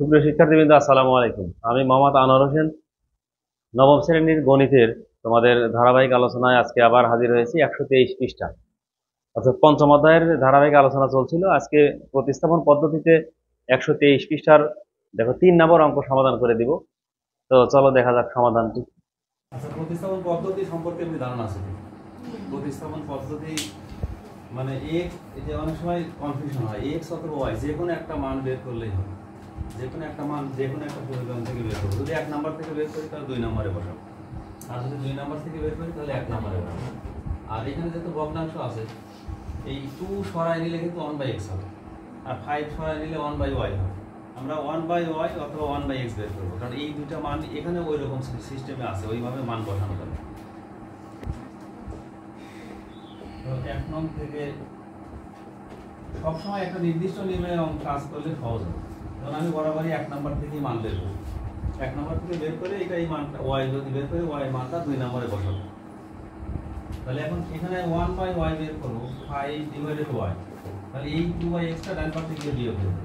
সুপ্রিয় শিক্ষার্থীবৃন্দ, আসসালামু আলাইকুম। আমি মোহাম্মদ আনোয়ার হোসেন, নবম শ্রেণীর গণিতের তোমাদের ধারাবাহিক আলোচনায় আজকে আবার হাজির হয়েছি। 123 পৃষ্ঠা অর্থাৎ পঞ্চম অধ্যায়ের ধারাবাহিক আলোচনা চলছিল। আজকে প্রতিস্থাপন পদ্ধতিতে 123 পৃষ্ঠার দেখো 3 নম্বর অঙ্ক সমাধান করে দিব। তো চলো দেখা যাক সমাধানটি। আচ্ছা, প্রতিস্থাপন পদ্ধতি সম্পর্কে আপনি ধারণা আছে? প্রতিস্থাপন পদ্ধতি মানে এই যে অনেক সময় কনফিউশন হয়, এক্স অথবা ওয়াই যে কোনো একটা মান বের করলেই হবে। যে কোনো একটা মান যে কোনো একটা সমীকরণ থেকে বের করবো। যদি 1 নাম্বার থেকে বের করি তাহলে 2 নম্বরে বসাবো, আর যদি 2 নাম্বার থেকে বের করি তাহলে 1 নম্বরে বসাবো। আর এখানে যেহেতু ভগ্নাংশ আছে, এই 2 সরাই নিলে কিন্তু 1/x হবে, আর 5 সরাই নিলে 1/y হবে। আমরা 1/y অথবা 1/x বের করবো, কারণ এই দুইটা মান এখানে ওই রকম সিস্টেমে আছে, ওইভাবে মান বসানো যাবে। তো 1 নং থেকে সবসময় একটা নির্দিষ্ট নিয়মে কাজ করলে সহজ হবে। কারণ আমি বরাবরই 1 নাম্বার থেকেই মান বের করব। 1 নাম্বার থেকে বের করে এটা এই মানটা y যদি বের করে y এর মানটা 2 নম্বরে বসাবো। তাহলে এখন এখানে 1/y বের করব, 5/y। তাহলে এই 2/x টা ডান পাশে গিয়ে বিয়োগ হয়ে যাবে,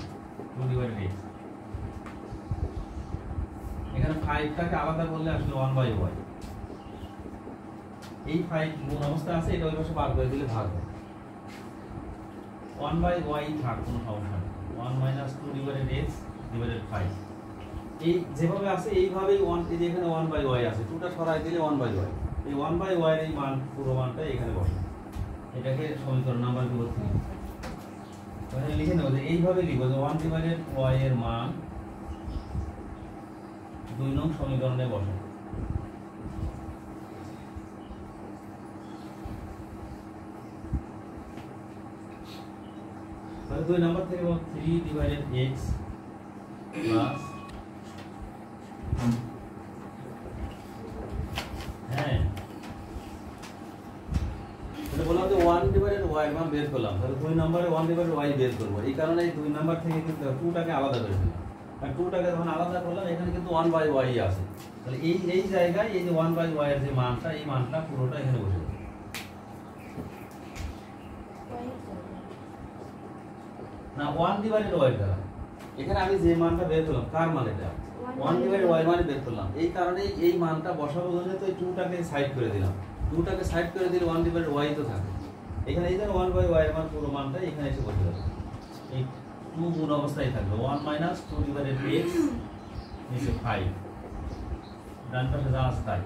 2/x। এখানে 5 টাকে আলাদা করলে আসলে 1/y। এই 5 গুণ অবস্থা আছে, এটা ওই পাশে বার করে দিলে ভাগ হবে। 1/y থাক, কোনো সমস্যা নেই। 1 - 2/x / 5 এই যেভাবে আছে এইভাবেই 1 এই যে এখানে 1/y আছে, 2টা সরাই দিলে 1/y। এই 1/y এর এই মান পুরো মানটা এখানে বসাবো। এটাকে সমীকরণ নাম্বার 3 তাহলে লিখে নেব যে এইভাবে লিখব যে 1/y এর মান 2 নং সমীকরণে বসাবো। তাহলে 2 নাম্বার থেকে 3/x প্লাস এটা বললাম যে 1/y এর মান বের করলাম, তাহলে 2 নম্বরে 1/y বের করব। এই কারণে এই 2 নাম্বার থেকে কিন্তু 2টাকে আলাদা করে দিলাম, আর 2টাকে যখন আলাদা করলাম এখানে কিন্তু 1/y আছে। তাহলে এই জায়গায় এই যে 1/y এর যে মানটা, এই মানটা পুরোটা এখানে বসে যাবে। না 1/y দ্বারা এখানে আমি যে মানটা বের করলাম, কার মান এটা 1/y মানে বের করলাম। এই কারণে এই মানটা বসাবো জন্য তো এই 2টাকে সাইড করে দিলাম। 2টাকে সাইড করে দিলে 1/y তো থাকে এখানে। এই যে 1/y এর মান পুরো মানটা এখানে এসে বসে যাবে। এই 2 গুণ অবস্থায় থাকবে, 1 - 2/x নিচে 5, ডান পাশে যা আছে তাই।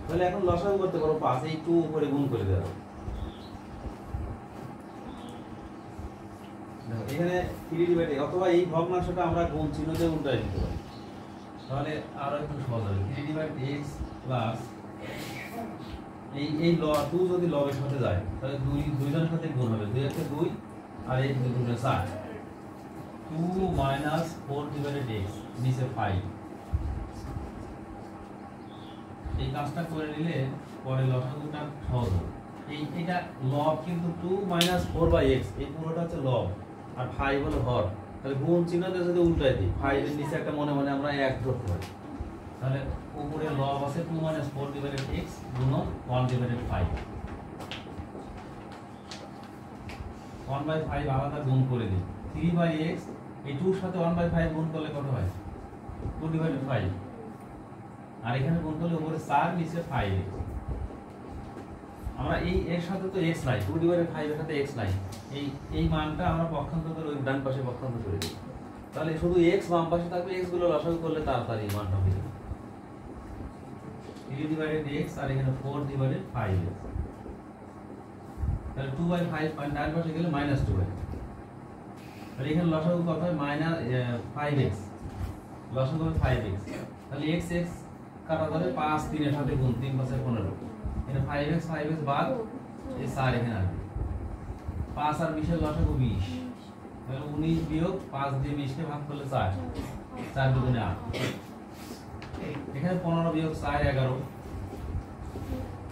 তাহলে এখন লসাগু করতে পারো 5, এই 2 উপরে গুণ করে দেবো। এখানে 3/x অথবা এই ভগ্নাংশটা আমরা গুণ চিহ্ন দিয়ে উল্টায় দিতে পারি, তাহলে আরো একটু সহজ হবে। 3/x প্লাস এই 2 যদি লবের সাথে যায় তাহলে 2 জনের সাথে গুণ হবে, 2 একে 2 আর এই 2 গুণে 4। 2 - 4/x নিচে 5। এই কাজটা করে নিলে পরে লসাগুটা সহজ হবে। এটা লব কিন্তু 2 - 4/x এই পুরোটা হচ্ছে লব, আর 5 হলো হর। তাহলে গুণ চিহ্নটা যদি উল্টাই দিই, 5 এর নিচে একটা মনে মনে আমরা 1 ধরতে পারি। তাহলে উপরে লব আছে 2 - 4/x গুণন 1/5। 1/5 আলাদা গুণ করে দিই। 3/x এই 2 এর সাথে 1/5 গুণ করলে কত হয়? 2/5। আর এখানে গুণ করলে উপরে 4 নিচে 5x। আমরা এই এর সাথে তো x নাই, 2/5 এর সাথে x নাই। এই মানটা আমরা পক্ষান্তর করে ওই ডান পাশে পক্ষান্তর করে দিই। তাহলে শুধু x বাম পাশে থাকবে, x গুলো লসাগু করলে তাড়াতাড়ি এই মানটা হয়ে যাবে। 3/x আর এখানে 4/5x। তাহলে 2/5 ডান পাশে গেলে -2। তাহলে এখানে লসাগু কত হয়? -5x। লসাগু হবে 5x। তাহলে x কাটা যাবে, 5 3 এর সাথে গুণ, 3 5 15। এটা 5x বাদ এই 4 এখানে আসবে। 5 আর 20 এর লসাগু 20। তাহলে 19 বিয়োগ 5 দিয়ে 20 কে ভাগ করলে 4, 4 দুগুণে 8। এখানে 15 বিয়োগ 4 11,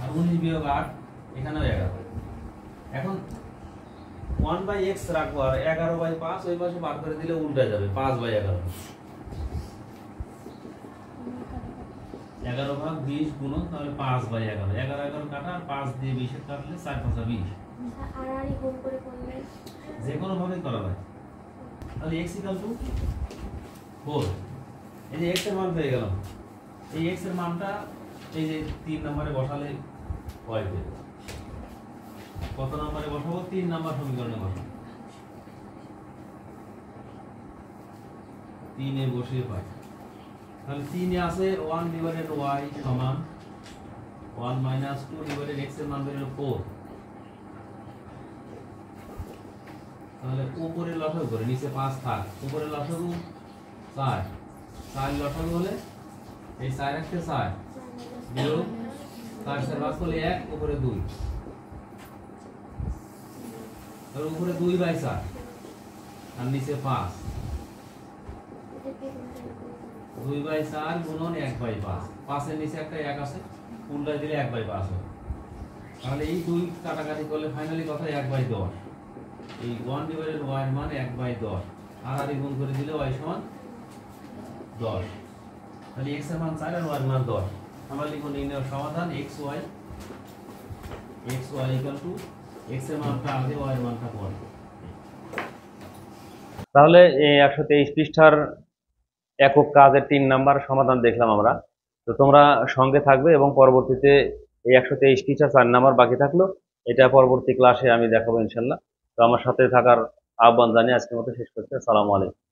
আর 19 বিয়োগ 8 এখানেও 11। এখন 1/x রাখবো, আর 11/5 ওই পাশে বার করে দিলে উল্টে যাবে, 5/11। 11 ভাগ 20 গুণন, তাহলে 5/11। 11 কাটা, আর 5 দিয়ে 20 কাটলে 4 5 20। যে কোনো ভাবে করা যায়। তাহলে x ইকুয়াল টু 4। এই যে x এর মান পেয়ে গেলাম, এই x এর মানটা এই যে 3 নম্বরে বসালে হয় পেয়ে যাবে। কত নম্বরে বসাবো? 3 নম্বর সমীকরণে বসাবো। 3 এ বসিয়ে পাই, তাহলে 3 এ আছে 1 ডিভাইডেড y সমান 1 মাইনাস 2 ডিভাইডেড x এর মান বের হলো 4। তাহলে উপরে লসাগু করে নিচে 5 থাক, উপরে লসাগু 4, 4 লসাগু হলে এই 4 একটা 4 বিয়োগ 4 4 ভাগ করলে 1, উপরে 2, আর উপরে 2/4 আর নিচে 5, 2/4 গুণন 1/5, 5 এর নিচে একটা 1 আছে, উল্টায় দিলে 1/5 হবে। তাহলে এই 2 কাটাকাটি করলে ফাইনালি কত? 1/10। এই 1 ডিভাইডেড y এর মান 1/10, আর গুণ করে দিলে y সমান 10। তাহলে x এর মান 4 আর y এর মান 10। আমরা লিখব নির্ণয় সমাধান xy ইকুয়াল টু x এর মানটা আগে y এর মানটা পরে। তাহলে এই 123 পৃষ্ঠার একক কাজের 3 নাম্বার সমাধান দেখলাম আমরা। তো তোমরা সঙ্গে থাকবে এবং পরবর্তীতে এই 123 পৃষ্ঠা 4 নাম্বার বাকি থাকলো, এটা পরবর্তী ক্লাসে আমি দেখাবো ইনশাল্লাহ। তো আমার সাথে থাকার আহ্বান জানিয়ে আজকের মতো শেষ করছি। আসসালামু আলাইকুম।